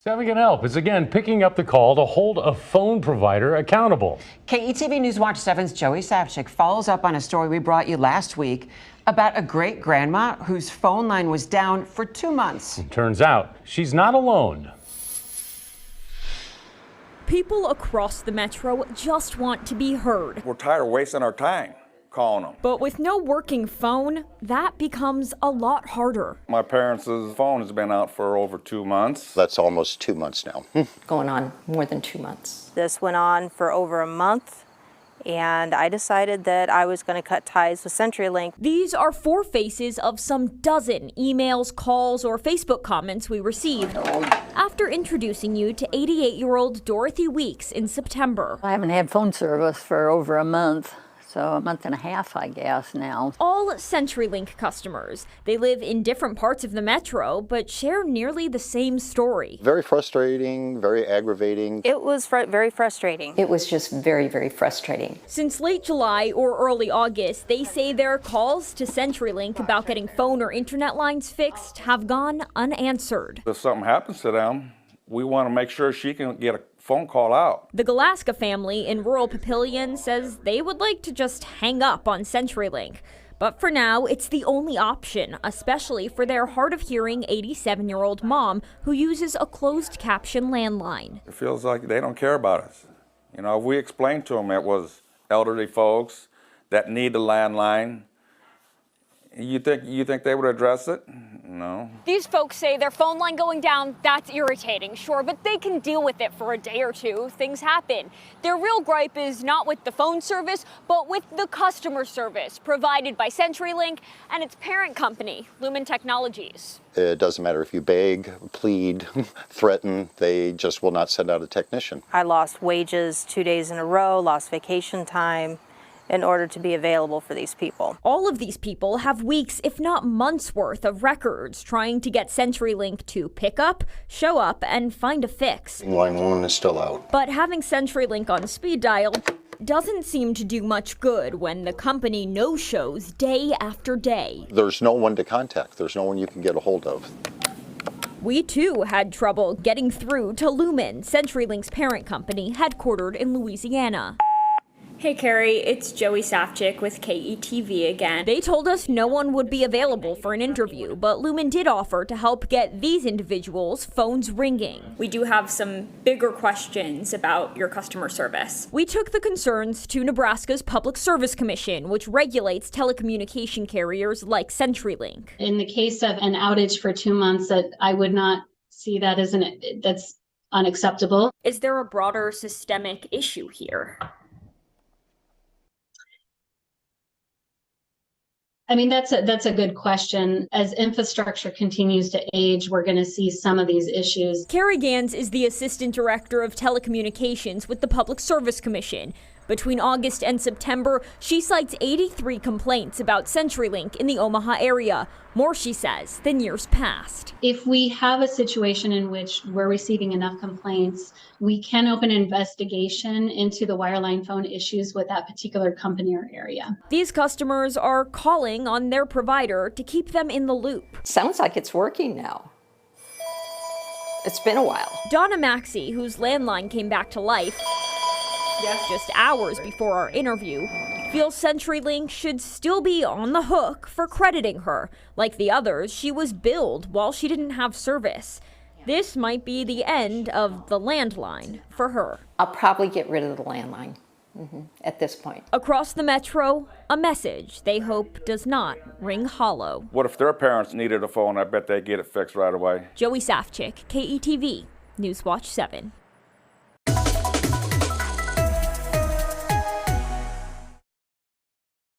Seven Can Help is again picking up the call to hold a phone provider accountable. KETV News Watch 7's Joey Sapchik follows up on a story we brought you last week about a great-grandma whose phone line was down for 2 months. It turns out she's not alone. People across the metro just want to be heard. We're tired of wasting our time calling them. But with no working phone, that becomes a lot harder. My parents' phone has been out for over 2 months. That's almost 2 months now. Going on more than 2 months. This went on for over a month, and I decided that I was going to cut ties with CenturyLink. These are four faces of some dozen emails, calls, or Facebook comments we received after introducing you to 88-year-old Dorothy Weeks in September. I haven't had phone service for over a month. So a month and a half, I guess, now. All CenturyLink customers. They live in different parts of the metro, but share nearly the same story. Very frustrating, very aggravating. It was very frustrating. It was just very, very frustrating. Since late July or early August, they say their calls to CenturyLink about getting phone or internet lines fixed have gone unanswered. If something happens to them, we want to make sure she can get a phone call out. The Galaska family in rural Papillion says they would like to just hang up on CenturyLink. But for now, it's the only option, especially for their hard-of-hearing 87-year-old mom who uses a closed caption landline. It feels like they don't care about us. You know, if we explained to them it was elderly folks that need the landline, you think they would address it? No. These folks say their phone line going down, that's irritating, sure, but they can deal with it for a day or two. Things happen. Their real gripe is not with the phone service, but with the customer service provided by CenturyLink and its parent company, Lumen Technologies. It doesn't matter if you beg, plead, threaten, they just will not send out a technician. I lost wages 2 days in a row, lost vacation time, in order to be available for these people. All of these people have weeks, if not months worth of records trying to get CenturyLink to pick up, show up, and find a fix. Line 1 is still out. But having CenturyLink on speed dial doesn't seem to do much good when the company no-shows day after day. There's no one to contact. There's no one you can get a hold of. We too had trouble getting through to Lumen, CenturyLink's parent company, headquartered in Louisiana. Hey Carrie, it's Joey Sapchik with KETV again. They told us no one would be available for an interview, but Lumen did offer to help get these individuals' phones ringing. We do have some bigger questions about your customer service. We took the concerns to Nebraska's Public Service Commission, which regulates telecommunication carriers like CenturyLink. In the case of an outage for 2 months, that I would not see that as that's unacceptable. Is there a broader systemic issue here? I mean, that's a good question. As infrastructure continues to age, we're going to see some of these issues. Carrie Gans is the Assistant Director of Telecommunications with the Public Service Commission. Between August and September, she cites 83 complaints about CenturyLink in the Omaha area. More, she says, than years past. If we have a situation in which we're receiving enough complaints, we can open an investigation into the wireline phone issues with that particular company or area. These customers are calling on their provider to keep them in the loop. Sounds like it's working now. It's been a while. Donna Maxey, whose landline came back to life just hours before our interview, feels CenturyLink should still be on the hook for crediting her. Like the others, she was billed while she didn't have service. This might be the end of the landline for her. I'll probably get rid of the landline at this point. Across the metro, a message they hope does not ring hollow. What if their parents needed a phone? I bet they'd get it fixed right away. Joey Sapchik, KETV, Newswatch 7.